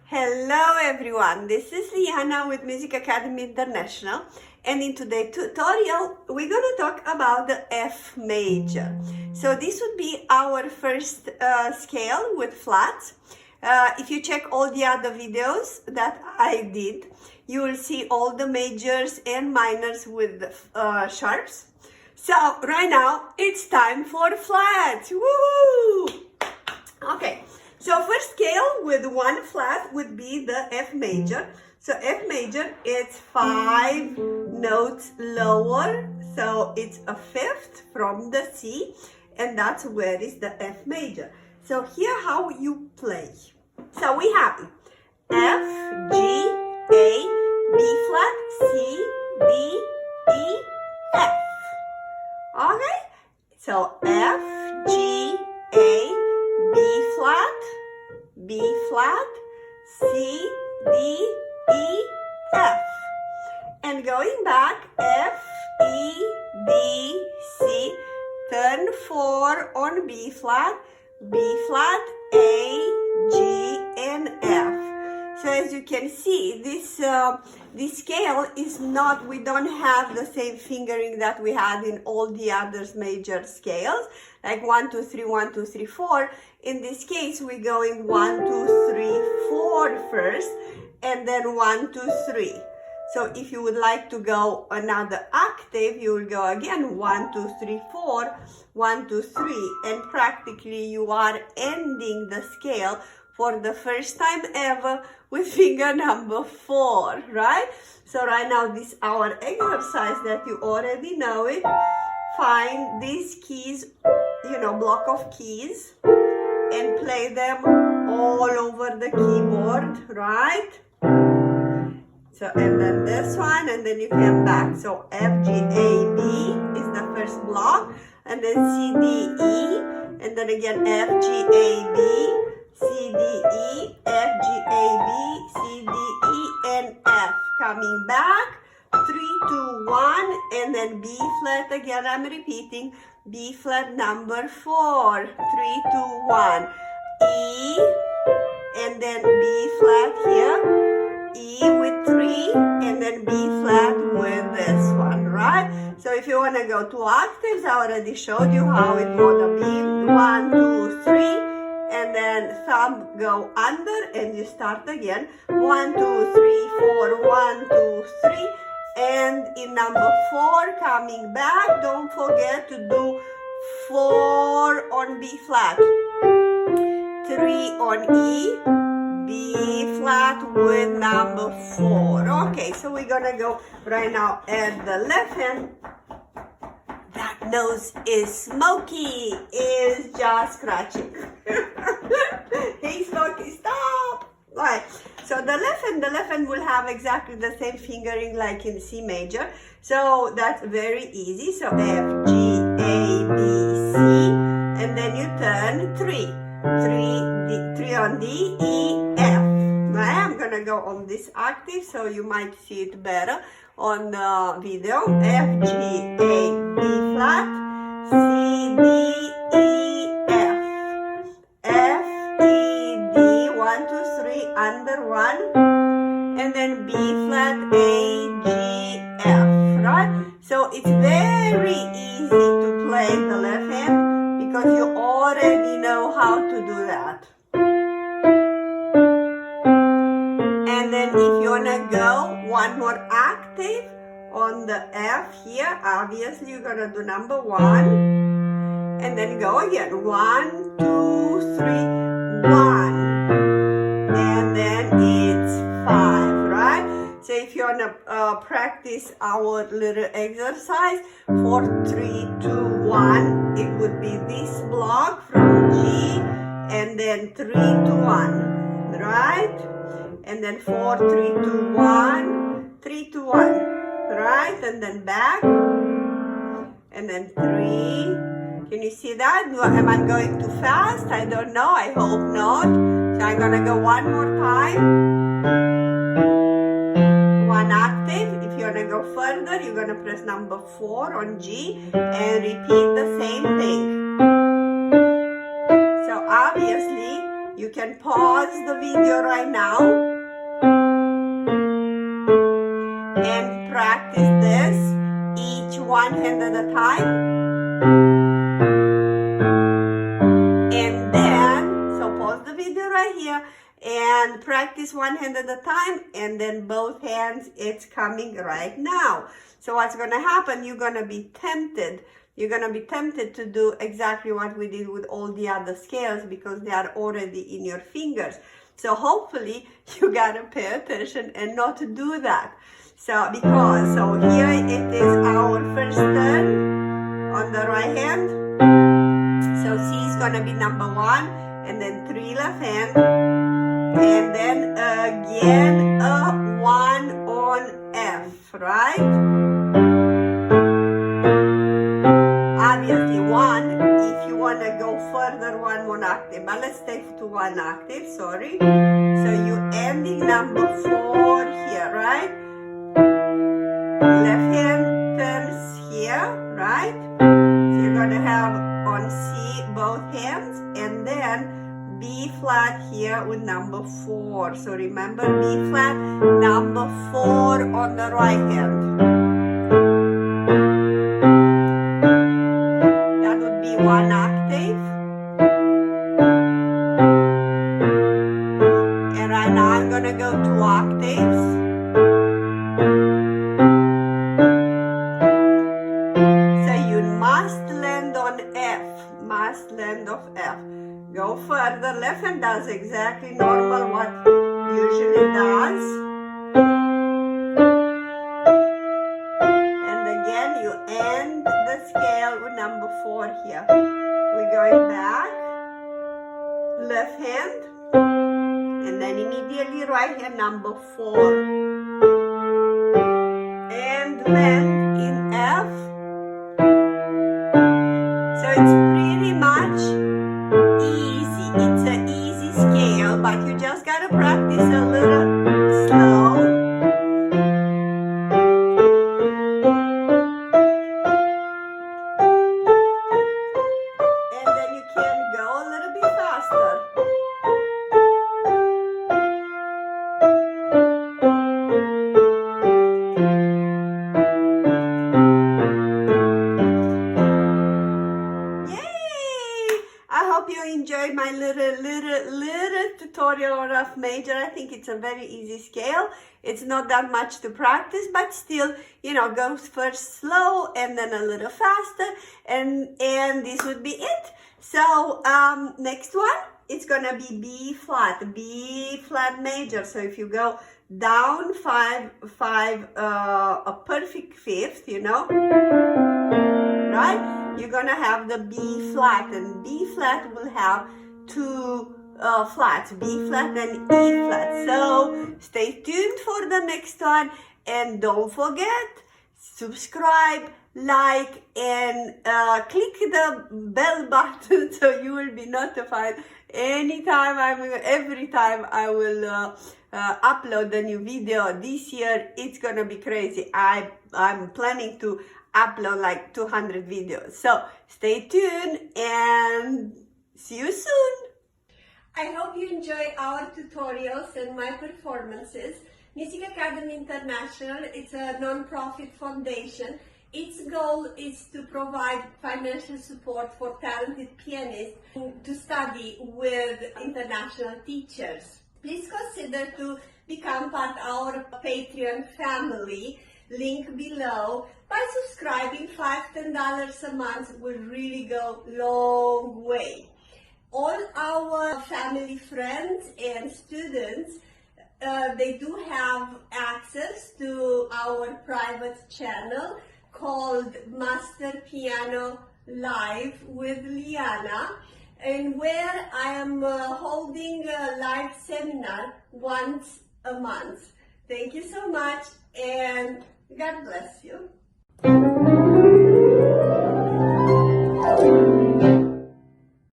Hello everyone, this is Liana with Music Academy International, and in today's tutorial we're going to talk about the F major. So this would be our first scale with flats. If you check all the other videos that I did, you will see all the majors and minors with sharps. So right now it's time for flats. Woo! Okay. So first scale with one flat would be the F major. So F major, it's 5 notes lower. So it's a fifth from the C, and that's where is the F major. So here how you play. So we have F, G, A, B flat, C, D, E, F. Okay? So F, G, A, B flat, B flat, C, D, E, F. And going back, F, E, D, C, turn 4 on B flat, A, G, and F. So as you can see, this scale is not, we don't have the same fingering that we had in all the other major scales, like 1, 2, 3, 1, 2, 3, 4. In this case, we're going 1, 2, 3, 4 first, and then 1, 2, 3. So if you would like to go another octave, you will go again 1, 2, 3, 4, 1, 2, 3, and practically you are ending the scale for the first time ever with finger number 4, right? So right now this is our exercise that you already know it. Find these keys, block of keys, and play them all over the keyboard, right? So, and then this one, and then you come back. So F, G, A, B is the first block, and then C, D, E, and then again F, G, A, B, C, D, E, F, G, A, B, C, D, E, and F. Coming back, 3, 2, 1, and then B flat again. I'm repeating, B flat number 4, 3, 2, 1, E, and then B flat here, E with 3, and then B flat with this one, right? So if you want to go to octaves, I already showed you how it would be 1, 2, 3, and then thumb go under, and you start again 1, 2, 3, 4, 1, 2, 3. And in number 4, coming back, don't forget to do 4 on B flat, 3 on E, B flat with number 4. Okay, so we're gonna go right now at the left hand. That nose is smoky, is just scratching. Hey Smokey, stop! Right. So the left hand will have exactly the same fingering like in C major. So that's very easy. So F, G, A, B, C, and then you turn 3 on D, E, F. Now I'm gonna go on this octave so you might see it better on the video. F, G, A, B flat, C, D, E, F. F, E, D, 1, 2, 3, under 1, and then B flat, A, G, F, right? So it's very easy to play the left hand because you already know how to do that. And then if you wanna go one more octave on the F here, obviously you're gonna do number 1, and then go again, 1, 2, 3, 1, and then it's 5, right? So if you wanna practice our little exercise for 3, 2, 1, it would be this block from G, and then 3, 2, 1, right? And then 4, 3, 2, 1, 3, 2, 1, right? And then back, and then 3. Can you see that? Am I going too fast? I don't know. I hope not. So I'm gonna go one more time. 1 octave. If you wanna go further, you're gonna press number 4 on G and repeat the same thing. So obviously, you can can pause the video right now and practice this, each one hand at a time. And then, so pause the video right here and practice one hand at a time, and then both hands, it's coming right now. So what's going to happen, you're going to be tempted. You're going to be tempted to do exactly what we did with all the other scales because they are already in your fingers. So hopefully you got to pay attention and not to do that. So here it is our first turn on the right hand. So C is going to be number 1, and then 3 left hand, and then again a 1 on F, right? Obviously 1, if you want to go further, 1 more octave, but let's take to 1 octave, sorry. So you ending number 4 here, right? Left hand turns here, right? So you're going to have on C both hands, and then B flat here with number 4. So remember, B flat, number 4 on the right hand. That would be 1 octave. And right now I'm going to go 2 octaves. Land of F. Go further. Left hand does exactly normal what usually does. And again you end the scale with number 4 here. We're going back. Left hand. And then immediately right hand number 4. And land in F. So it's pretty much easy. It's an easy scale, but you just gotta practice a little slow. And then you can go a little bit faster. Enjoyed my little tutorial on F major. I think it's a very easy scale. It's not that much to practice, but still, you know, go first slow and then a little faster, and this would be it. So next one, it's gonna be B flat major. So if you go down 5, a perfect fifth, you know, right? You're gonna have the B flat, and B flat will have 2 flats, B flat and E flat. So stay tuned for the next one, and don't forget, subscribe, like, and click the bell button so you will be notified every time I will upload a new video. This year it's gonna be crazy. I'm planning to upload like 200 videos. So stay tuned and see you soon. I hope you enjoy our tutorials and my performances. Music Academy International, it's a non-profit foundation. Its goal is to provide financial support for talented pianists to study with international teachers. Please consider to become part of our Patreon family, link below. By subscribing, $5–10 a month will really go a long way. All our family, friends, and students, they do have access to our private channel called Master Piano Live with Liana, and where I am holding a live seminar once a month. Thank you so much, and God bless you.